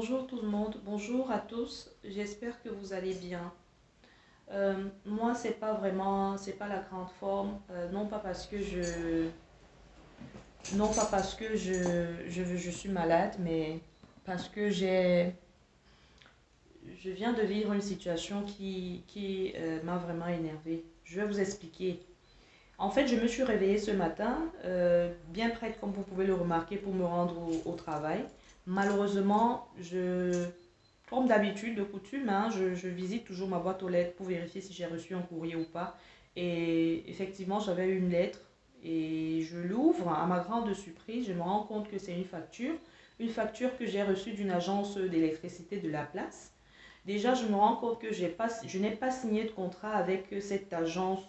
Bonjour tout le monde, bonjour à tous, j'espère que vous allez bien. Moi, c'est pas la grande forme, non pas parce que je suis malade, mais parce que je viens de vivre une situation qui m'a vraiment énervée. Je vais vous expliquer. En fait, je me suis réveillée ce matin, bien prête, comme vous pouvez le remarquer, pour me rendre au travail. Malheureusement, comme d'habitude, de coutume, hein, je visite toujours ma boîte aux lettres pour vérifier si j'ai reçu un courrier ou pas. Et effectivement, j'avais une lettre et je l'ouvre. À ma grande surprise, je me rends compte que c'est une facture que j'ai reçue d'une agence d'électricité de la place. Déjà, je me rends compte que je n'ai pas signé de contrat avec cette agence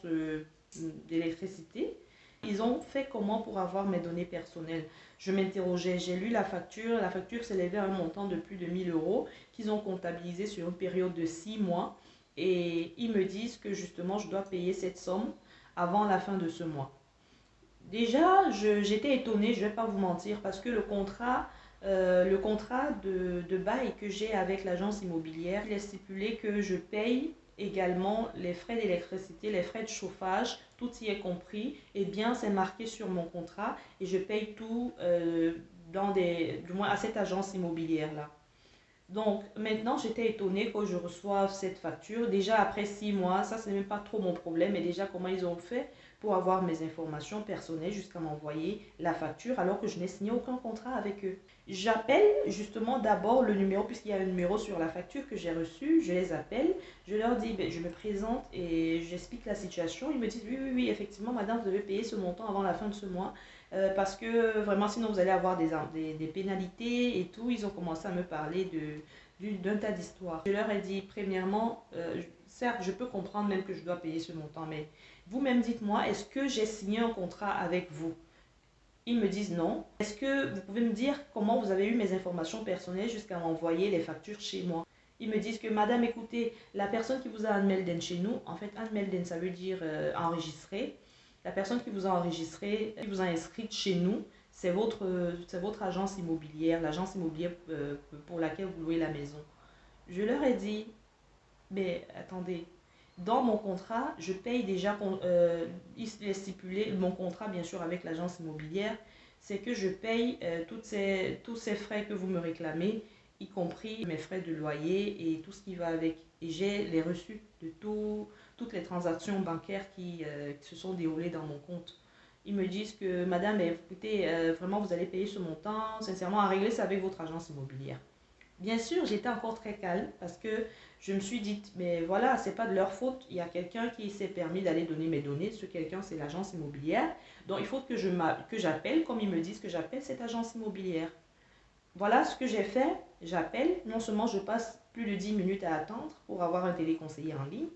d'électricité. Ils ont fait comment pour avoir mes données personnelles? Je m'interrogeais, j'ai lu la facture s'élevait à un montant de plus de 1 000 € qu'ils ont comptabilisé sur une période de 6 mois et ils me disent que justement je dois payer cette somme avant la fin de ce mois. Déjà, j'étais étonnée, je ne vais pas vous mentir, parce que le contrat de bail que j'ai avec l'agence immobilière, il est stipulé que je paye également les frais d'électricité, les frais de chauffage, tout y est compris. Et bien, c'est marqué sur mon contrat et je paye tout du moins à cette agence immobilière-là. Donc maintenant, j'étais étonnée que je reçoive cette facture. Déjà après 6 mois, ça, c'est même pas trop mon problème. Mais déjà, comment ils ont fait pour avoir mes informations personnelles jusqu'à m'envoyer la facture alors que je n'ai signé aucun contrat avec eux. J'appelle justement d'abord le numéro, puisqu'il y a un numéro sur la facture que j'ai reçue. Je les appelle, je leur dis, je me présente et j'explique la situation. Ils me disent, oui, oui, oui, effectivement, madame, vous devez payer ce montant avant la fin de ce mois. Parce que vraiment, sinon vous allez avoir des pénalités et tout. Ils ont commencé à me parler d'un tas d'histoires. Je leur ai dit, premièrement, certes, je peux comprendre même que je dois payer ce montant, mais vous-même dites-moi, est-ce que j'ai signé un contrat avec vous? Ils me disent non. Est-ce que vous pouvez me dire comment vous avez eu mes informations personnelles jusqu'à m'envoyer les factures chez moi? Ils me disent que, madame, écoutez, la personne qui vous a Anmelden chez nous, en fait, Anmelden, ça veut dire enregistré. La personne qui vous a enregistré, qui vous a inscrite chez nous, c'est votre agence immobilière, l'agence immobilière pour laquelle vous louez la maison. Je leur ai dit, mais attendez, dans mon contrat, je paye déjà, il est stipulé, mon contrat bien sûr avec l'agence immobilière, c'est que je paye tous ces frais que vous me réclamez, y compris mes frais de loyer et tout ce qui va avec. Et j'ai les reçus de toutes les transactions bancaires qui se sont déroulées dans mon compte. Ils me disent que, madame, écoutez, vraiment, vous allez payer ce montant, sincèrement, à régler ça avec votre agence immobilière. Bien sûr, j'étais encore très calme parce que je me suis dit, mais voilà, c'est pas de leur faute. Il y a quelqu'un qui s'est permis d'aller donner mes données. Ce quelqu'un, c'est l'agence immobilière. Donc, il faut que j'appelle, comme ils me disent que j'appelle cette agence immobilière. Voilà ce que j'ai fait. J'appelle. Non seulement je passe plus de 10 minutes à attendre pour avoir un téléconseiller en ligne.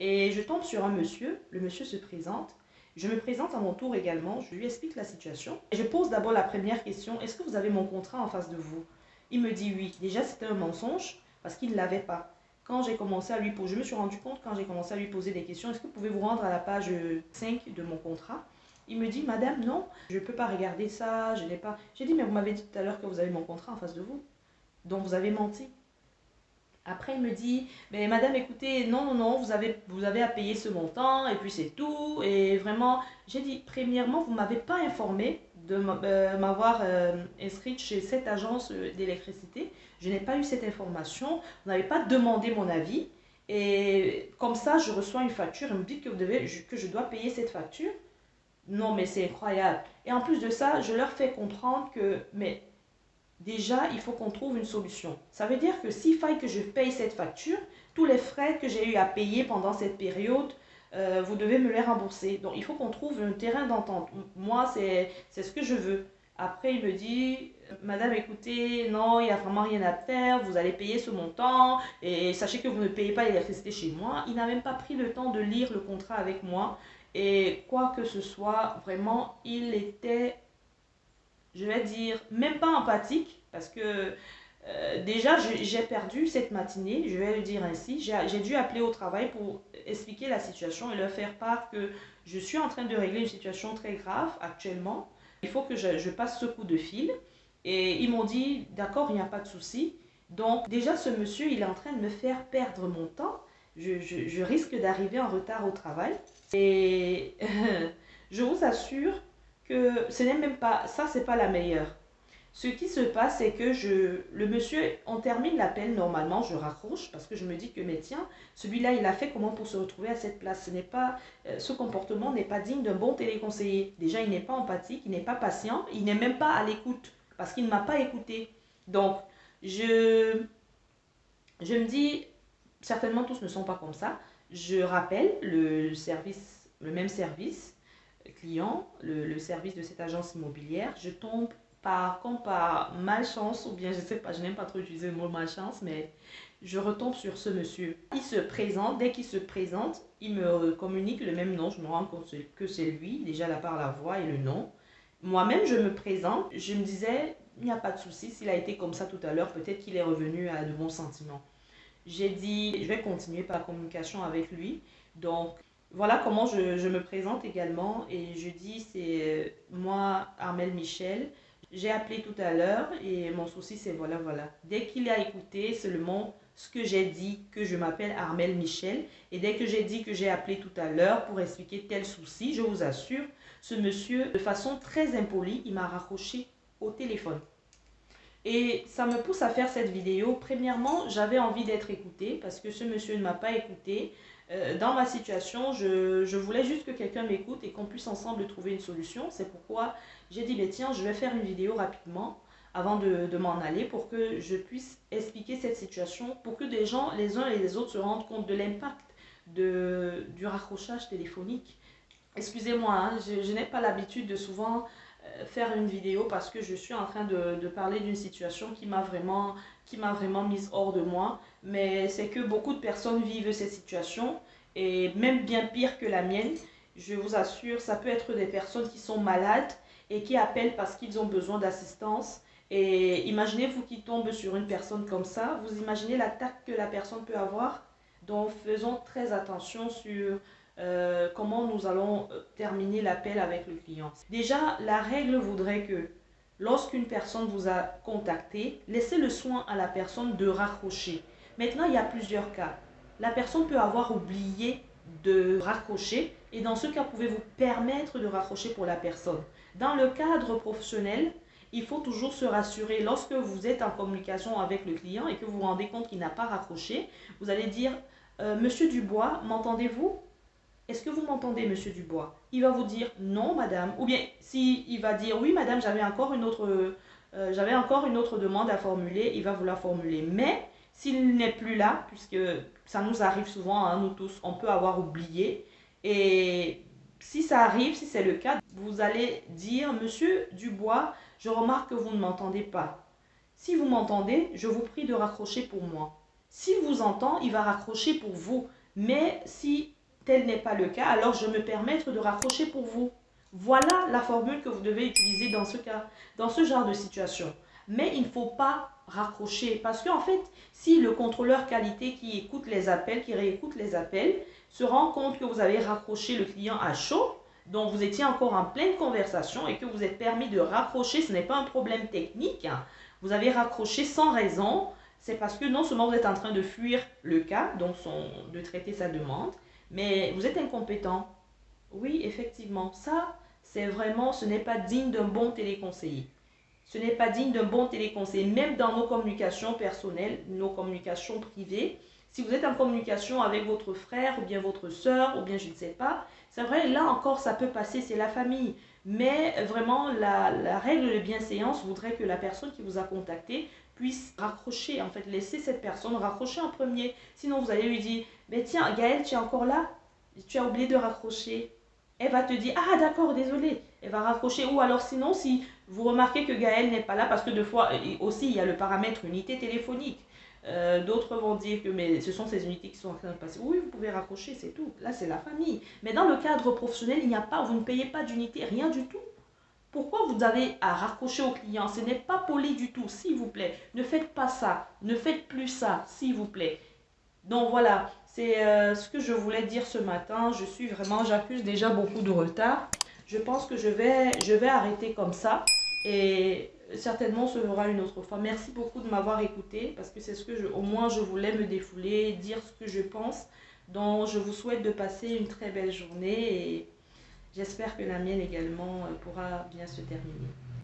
Et je tombe sur un monsieur. Le monsieur se présente. Je me présente à mon tour également. Je lui explique la situation. Et je pose d'abord la première question. Est-ce que vous avez mon contrat en face de vous? Il me dit oui. Déjà, c'était un mensonge parce qu'il ne l'avait pas. Quand j'ai commencé à lui poser, je me suis rendu compte quand j'ai commencé à lui poser des questions, est-ce que vous pouvez vous rendre à la page 5 de mon contrat? Il me dit, madame, non, je ne peux pas regarder ça, je n'ai pas. J'ai dit, mais vous m'avez dit tout à l'heure que vous avez mon contrat en face de vous. Donc vous avez menti. Après, il me dit, mais madame, écoutez, non, non, non, vous avez à payer ce montant, et puis c'est tout. Et vraiment, j'ai dit, premièrement, vous ne m'avez pas informé de m'avoir inscrite chez cette agence d'électricité. Je n'ai pas eu cette information. Vous n'avez pas demandé mon avis. Et comme ça, je reçois une facture et me dit que je dois payer cette facture. Non, mais c'est incroyable. Et en plus de ça, je leur fais comprendre que, mais déjà, il faut qu'on trouve une solution. Ça veut dire que s'il faille que je paye cette facture, tous les frais que j'ai eu à payer pendant cette période, vous devez me les rembourser. Donc, il faut qu'on trouve un terrain d'entente. Moi, c'est ce que je veux. Après, il me dit, madame, écoutez, non, il n'y a vraiment rien à faire, vous allez payer ce montant, et sachez que vous ne payez pas l'électricité chez moi. Il n'a même pas pris le temps de lire le contrat avec moi. Et quoi que ce soit, vraiment, il était, je vais dire, même pas empathique, parce que déjà, j'ai perdu cette matinée, je vais le dire ainsi. J'ai dû appeler au travail pour expliquer la situation et leur faire part que je suis en train de régler une situation très grave actuellement. Il faut que je passe ce coup de fil. Et ils m'ont dit, d'accord, il n'y a pas de souci. Donc déjà, ce monsieur, il est en train de me faire perdre mon temps. Je risque d'arriver en retard au travail. Et je vous assure que ce n'est même pas, ça c'est pas la meilleure. Ce qui se passe, c'est que le monsieur, on termine l'appel normalement, je raccroche parce que je me dis que, mais tiens, celui-là, il a fait comment pour se retrouver à cette place? Ce comportement n'est pas digne d'un bon téléconseiller. Déjà, il n'est pas empathique, il n'est pas patient, il n'est même pas à l'écoute parce qu'il ne m'a pas écouté. Donc, je, je me dis, certainement tous ne sont pas comme ça. Je rappelle le service, le même service client, le service de cette agence immobilière. Je tombe comme par malchance, ou bien je sais pas, je n'aime pas trop utiliser le mot malchance, mais je retombe sur ce monsieur. Il se présente, dès qu'il se présente, il me communique le même nom. Je me rends compte que c'est lui, déjà là par la voix et le nom. Moi-même, je me présente, je me disais, il n'y a pas de souci, s'il a été comme ça tout à l'heure, peut-être qu'il est revenu à de bons sentiments. J'ai dit, je vais continuer par communication avec lui. Donc, voilà comment je me présente également. Et je dis, c'est moi, Armelle Michel. J'ai appelé tout à l'heure et mon souci, c'est voilà, voilà. Dès qu'il a écouté seulement ce que j'ai dit, que je m'appelle Armelle Michel, et dès que j'ai dit que j'ai appelé tout à l'heure pour expliquer tel souci, je vous assure, ce monsieur, de façon très impolie, il m'a raccroché au téléphone. Et ça me pousse à faire cette vidéo. Premièrement, j'avais envie d'être écoutée parce que ce monsieur ne m'a pas écoutée. Dans ma situation, je voulais juste que quelqu'un m'écoute et qu'on puisse ensemble trouver une solution. C'est pourquoi j'ai dit, mais tiens, je vais faire une vidéo rapidement avant de m'en aller pour que je puisse expliquer cette situation, pour que des gens, les uns et les autres, se rendent compte de l'impact du raccrochage téléphonique. Excusez-moi, hein, je n'ai pas l'habitude de souvent faire une vidéo parce que je suis en train de parler d'une situation qui m'a vraiment mise hors de moi. Mais c'est que beaucoup de personnes vivent cette situation et même bien pire que la mienne. Je vous assure, ça peut être des personnes qui sont malades et qui appellent parce qu'ils ont besoin d'assistance. Et imaginez-vous qui tombe sur une personne comme ça, vous imaginez l'attaque que la personne peut avoir. Donc faisons très attention sur comment nous allons terminer l'appel avec le client. Déjà, la règle voudrait que lorsqu'une personne vous a contacté, laissez le soin à la personne de raccrocher. Maintenant, il y a plusieurs cas. La personne peut avoir oublié de raccrocher et dans ce cas, pouvez-vous permettre de raccrocher pour la personne. Dans le cadre professionnel, il faut toujours se rassurer. Lorsque vous êtes en communication avec le client et que vous vous rendez compte qu'il n'a pas raccroché, vous allez dire Monsieur Dubois, m'entendez-vous? Est-ce que vous m'entendez, monsieur Dubois? Il va vous dire non, madame. Ou bien, s'il va dire oui, madame, j'avais encore une autre demande à formuler, il va vous la formuler. Mais s'il n'est plus là, puisque ça nous arrive souvent, hein, nous tous, on peut avoir oublié. Et si ça arrive, si c'est le cas, vous allez dire, monsieur Dubois, je remarque que vous ne m'entendez pas. Si vous m'entendez, je vous prie de raccrocher pour moi. S'il vous entend, il va raccrocher pour vous. Mais si tel n'est pas le cas, alors je me permettre de raccrocher pour vous. Voilà la formule que vous devez utiliser dans ce cas, dans ce genre de situation. Mais il ne faut pas raccrocher parce qu'en fait, si le contrôleur qualité qui écoute les appels, qui réécoute les appels, se rend compte que vous avez raccroché le client à chaud, donc vous étiez encore en pleine conversation et que vous êtes permis de raccrocher, ce n'est pas un problème technique, hein. Vous avez raccroché sans raison, c'est parce que non seulement vous êtes en train de fuir le cas, donc de traiter sa demande, mais vous êtes incompétent. Oui, effectivement, ça, c'est vraiment, ce n'est pas digne d'un bon téléconseiller. Ce n'est pas digne d'un bon téléconseiller, même dans nos communications personnelles, nos communications privées. Si vous êtes en communication avec votre frère ou bien votre soeur ou bien je ne sais pas, c'est vrai, là encore, ça peut passer, c'est la famille. Mais vraiment, la règle de bienséance voudrait que la personne qui vous a contacté puisse raccrocher, en fait, laisser cette personne raccrocher en premier. Sinon, vous allez lui dire, mais tiens, Gaëlle, tu es encore là? Tu as oublié de raccrocher. Elle va te dire, ah d'accord, désolé. Elle va raccrocher. Ou alors sinon, si vous remarquez que Gaëlle n'est pas là, parce que deux fois, aussi, il y a le paramètre unité téléphonique. D'autres vont dire que mais ce sont ces unités qui sont en train de passer. Oui, vous pouvez raccrocher, c'est tout. Là, c'est la famille. Mais dans le cadre professionnel, il n'y a pas, vous ne payez pas d'unité, rien du tout. Pourquoi vous avez à raccrocher au client? Ce n'est pas poli du tout, s'il vous plaît. Ne faites pas ça. Ne faites plus ça, s'il vous plaît. Donc voilà, c'est ce que je voulais dire ce matin. J'accuse déjà beaucoup de retard. Je pense que je vais arrêter comme ça. Et certainement, on se verra une autre fois. Merci beaucoup de m'avoir écouté parce que c'est ce que au moins je voulais me défouler, dire ce que je pense. Donc, je vous souhaite de passer une très belle journée et j'espère que la mienne également pourra bien se terminer.